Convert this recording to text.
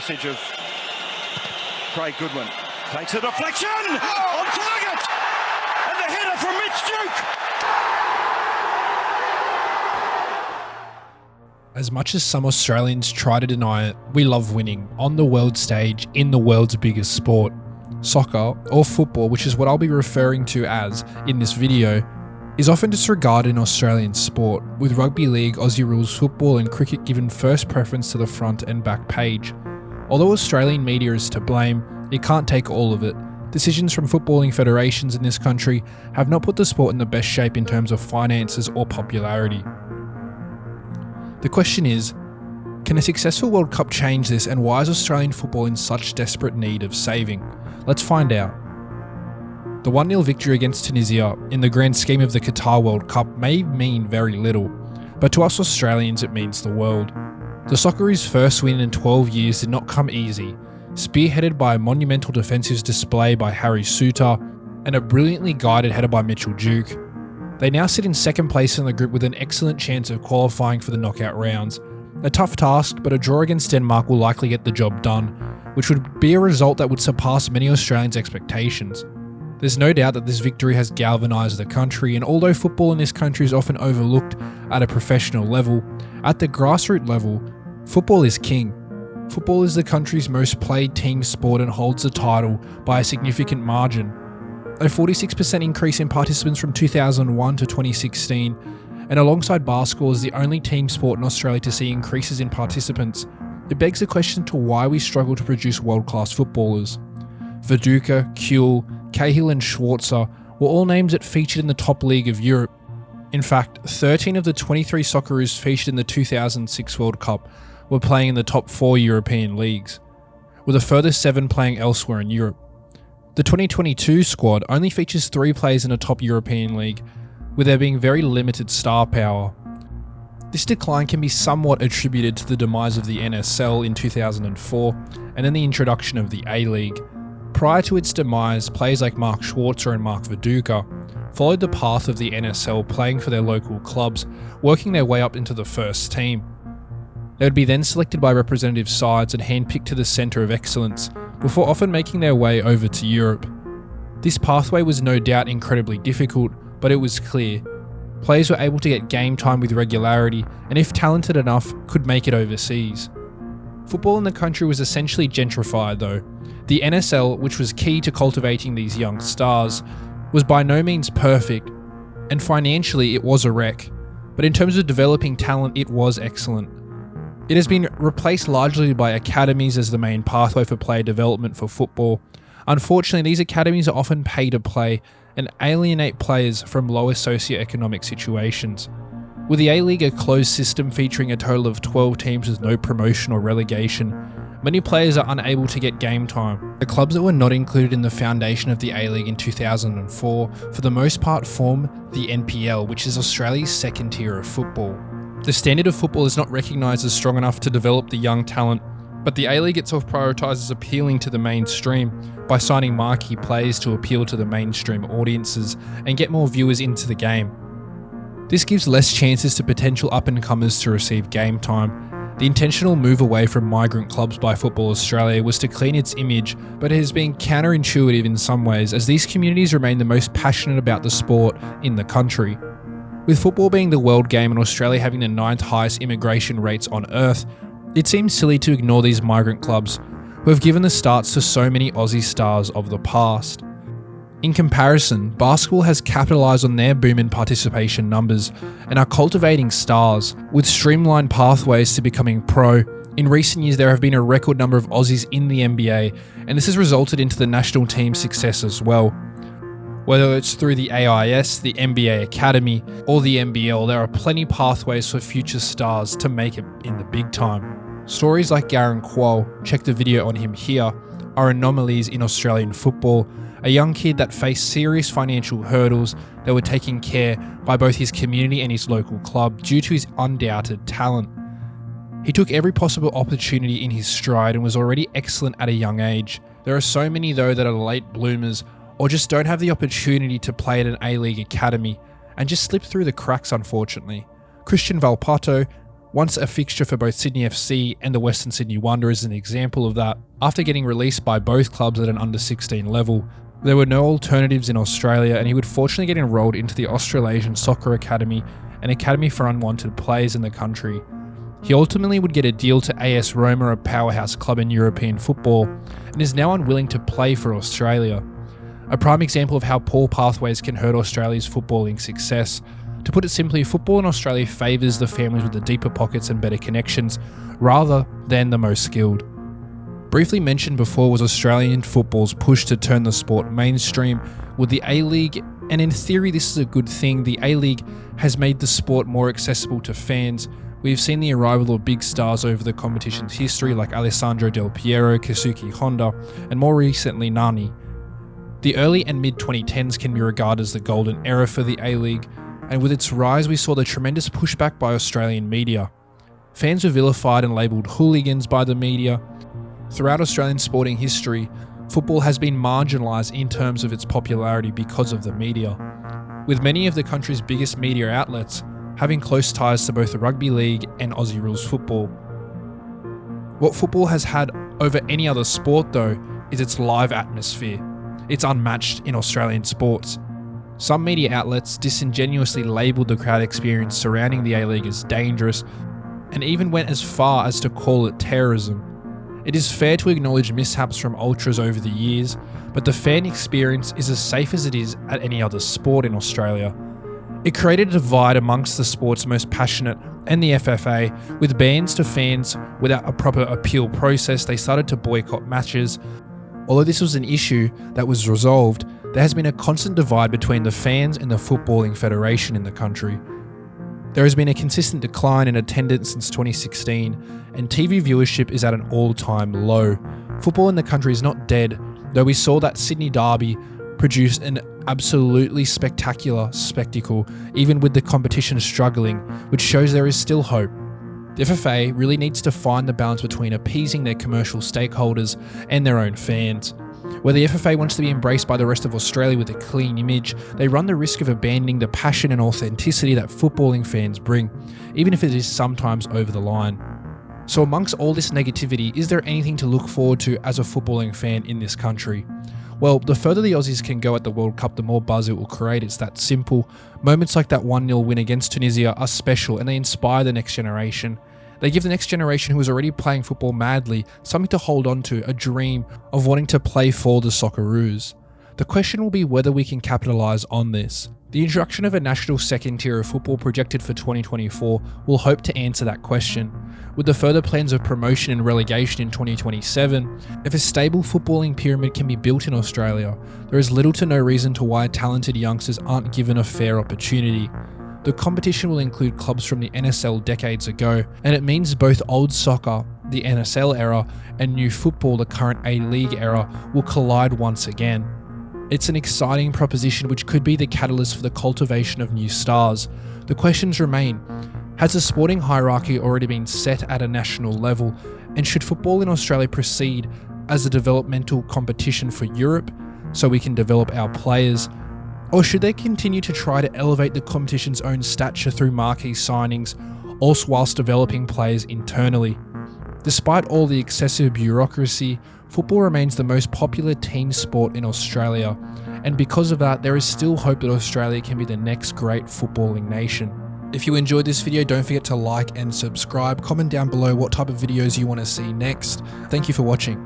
passage of Craig Goodwin. Takes a deflection on target, and the header from Mitch Duke. As much as some Australians try to deny it, we love winning on the world stage in the world's biggest sport. Soccer, or football, which is what I'll be referring to as in this video, is often disregarded in Australian sport, with rugby league, Aussie rules football and cricket given first preference to the front and back page. Although Australian media is to blame, it can't take all of it. Decisions from footballing federations in this country have not put the sport in the best shape in terms of finances or popularity. The question is, can a successful World Cup change this, and why is Australian football in such desperate need of saving? Let's find out. The 1-0 victory against Tunisia in the grand scheme of the Qatar World Cup may mean very little, but to us Australians it means the world. The Socceroos' first win in 12 years did not come easy, spearheaded by a monumental defensive display by Harry Souttar and a brilliantly guided header by Mitchell Duke. They now sit in second place in the group with an excellent chance of qualifying for the knockout rounds. A tough task, but a draw against Denmark will likely get the job done, which would be a result that would surpass many Australians' expectations. There's no doubt that this victory has galvanised the country, and although football in this country is often overlooked at a professional level, at the grassroots level, football is king. Football is the country's most played team sport and holds the title by a significant margin. A 46% increase in participants from 2001 to 2016, and alongside basketball is the only team sport in Australia to see increases in participants, it begs the question to why we struggle to produce world-class footballers. Viduka, Kuhl, Cahill and Schwarzer were all names that featured in the top league of Europe. In fact, 13 of the 23 Socceroos featured in the 2006 World Cup were playing in the top 4 European leagues, with a further 7 playing elsewhere in Europe. The 2022 squad only features 3 players in a top European league, with there being very limited star power. This decline can be somewhat attributed to the demise of the NSL in 2004 and then the introduction of the A-League. Prior to its demise, players like Mark Schwarzer and Mark Viduka followed the path of the NSL, playing for their local clubs, working their way up into the first team. They would be then selected by representative sides and handpicked to the centre of excellence, before often making their way over to Europe. This pathway was no doubt incredibly difficult, but it was clear. Players were able to get game time with regularity, and if talented enough, could make it overseas. Football in the country was essentially gentrified though. The NSL, which was key to cultivating these young stars, was by no means perfect, and financially it was a wreck, but in terms of developing talent it was excellent. It has been replaced largely by academies as the main pathway for player development for football. Unfortunately, these academies are often pay to play and alienate players from lower socioeconomic situations. With the A-League a closed system featuring a total of 12 teams with no promotion or relegation, many players are unable to get game time. The clubs that were not included in the foundation of the A-League in 2004 for the most part form the NPL, which is Australia's second tier of football. The standard of football is not recognised as strong enough to develop the young talent, but the A-League itself prioritises appealing to the mainstream by signing marquee players to appeal to the mainstream audiences and get more viewers into the game. This gives less chances to potential up-and-comers to receive game time. The intentional move away from migrant clubs by Football Australia was to clean its image, but it has been counterintuitive in some ways, as these communities remain the most passionate about the sport in the country. With football being the world game and Australia having the 9th highest immigration rates on earth, it seems silly to ignore these migrant clubs who have given the starts to so many Aussie stars of the past. In comparison, basketball has capitalised on their boom in participation numbers and are cultivating stars, with streamlined pathways to becoming pro. In recent years there have been a record number of Aussies in the NBA, and this has resulted into the national team's success as well. Whether it's through the AIS, the NBA Academy, or the NBL, there are plenty pathways for future stars to make it in the big time. Stories like Garang Kuol, check the video on him here, are anomalies in Australian football. A young kid that faced serious financial hurdles that were taken care by both his community and his local club due to his undoubted talent. He took every possible opportunity in his stride and was already excellent at a young age. There are so many though that are late bloomers or just don't have the opportunity to play at an A-League academy and just slip through the cracks unfortunately. Christian Valpato, once a fixture for both Sydney FC and the Western Sydney Wanderers, an example of that. After getting released by both clubs at an under-16 level, there were no alternatives in Australia, and he would fortunately get enrolled into the Australasian Soccer Academy, an academy for unwanted players in the country. He ultimately would get a deal to AS Roma, a powerhouse club in European football, and is now unwilling to play for Australia. A prime example of how poor pathways can hurt Australia's footballing success. To put it simply, football in Australia favours the families with the deeper pockets and better connections, rather than the most skilled. Briefly mentioned before was Australian football's push to turn the sport mainstream with the A-League, and in theory this is a good thing. The A-League has made the sport more accessible to fans. We've seen the arrival of big stars over the competition's history like Alessandro Del Piero, Keisuke Honda, and more recently Nani. The early and mid-2010s can be regarded as the golden era for the A-League, and with its rise we saw the tremendous pushback by Australian media. Fans were vilified and labelled hooligans by the media. Throughout Australian sporting history, football has been marginalised in terms of its popularity because of the media, with many of the country's biggest media outlets having close ties to both the rugby league and Aussie rules football. What football has had over any other sport though is its live atmosphere. It's unmatched in Australian sports. Some media outlets disingenuously labelled the crowd experience surrounding the A-League as dangerous, and even went as far as to call it terrorism. It is fair to acknowledge mishaps from ultras over the years, but the fan experience is as safe as it is at any other sport in Australia. It created a divide amongst the sport's most passionate and the FFA, with bans to fans without a proper appeal process. They started to boycott matches. Although this was an issue that was resolved, there has been a constant divide between the fans and the footballing federation in the country. There has been a consistent decline in attendance since 2016, and TV viewership is at an all-time low. Football in the country is not dead, though we saw that Sydney derby produced an absolutely spectacular spectacle, even with the competition struggling, which shows there is still hope. The FFA really needs to find the balance between appeasing their commercial stakeholders and their own fans. Where the FFA wants to be embraced by the rest of Australia with a clean image, they run the risk of abandoning the passion and authenticity that footballing fans bring, even if it is sometimes over the line. So amongst all this negativity, is there anything to look forward to as a footballing fan in this country? Well, the further the Aussies can go at the World Cup, the more buzz it will create. It's that simple. Moments like that 1-0 win against Tunisia are special, and they inspire the next generation. They give the next generation who is already playing football madly something to hold on to, a dream of wanting to play for the Socceroos. The question will be whether we can capitalise on this. The introduction of a national second tier of football projected for 2024 will hope to answer that question. With the further plans of promotion and relegation in 2027, if a stable footballing pyramid can be built in Australia, there is little to no reason to why talented youngsters aren't given a fair opportunity. The competition will include clubs from the NSL decades ago, and it means both old soccer, the NSL era, and new football, the current A-League era, will collide once again. It's an exciting proposition which could be the catalyst for the cultivation of new stars. The questions remain: has the sporting hierarchy already been set at a national level, and should football in Australia proceed as a developmental competition for Europe so we can develop our players? Or should they continue to try to elevate the competition's own stature through marquee signings, also whilst developing players internally? Despite all the excessive bureaucracy, football remains the most popular team sport in Australia, and because of that, there is still hope that Australia can be the next great footballing nation. If you enjoyed this video, don't forget to like and subscribe. Comment down below what type of videos you want to see next. Thank you for watching.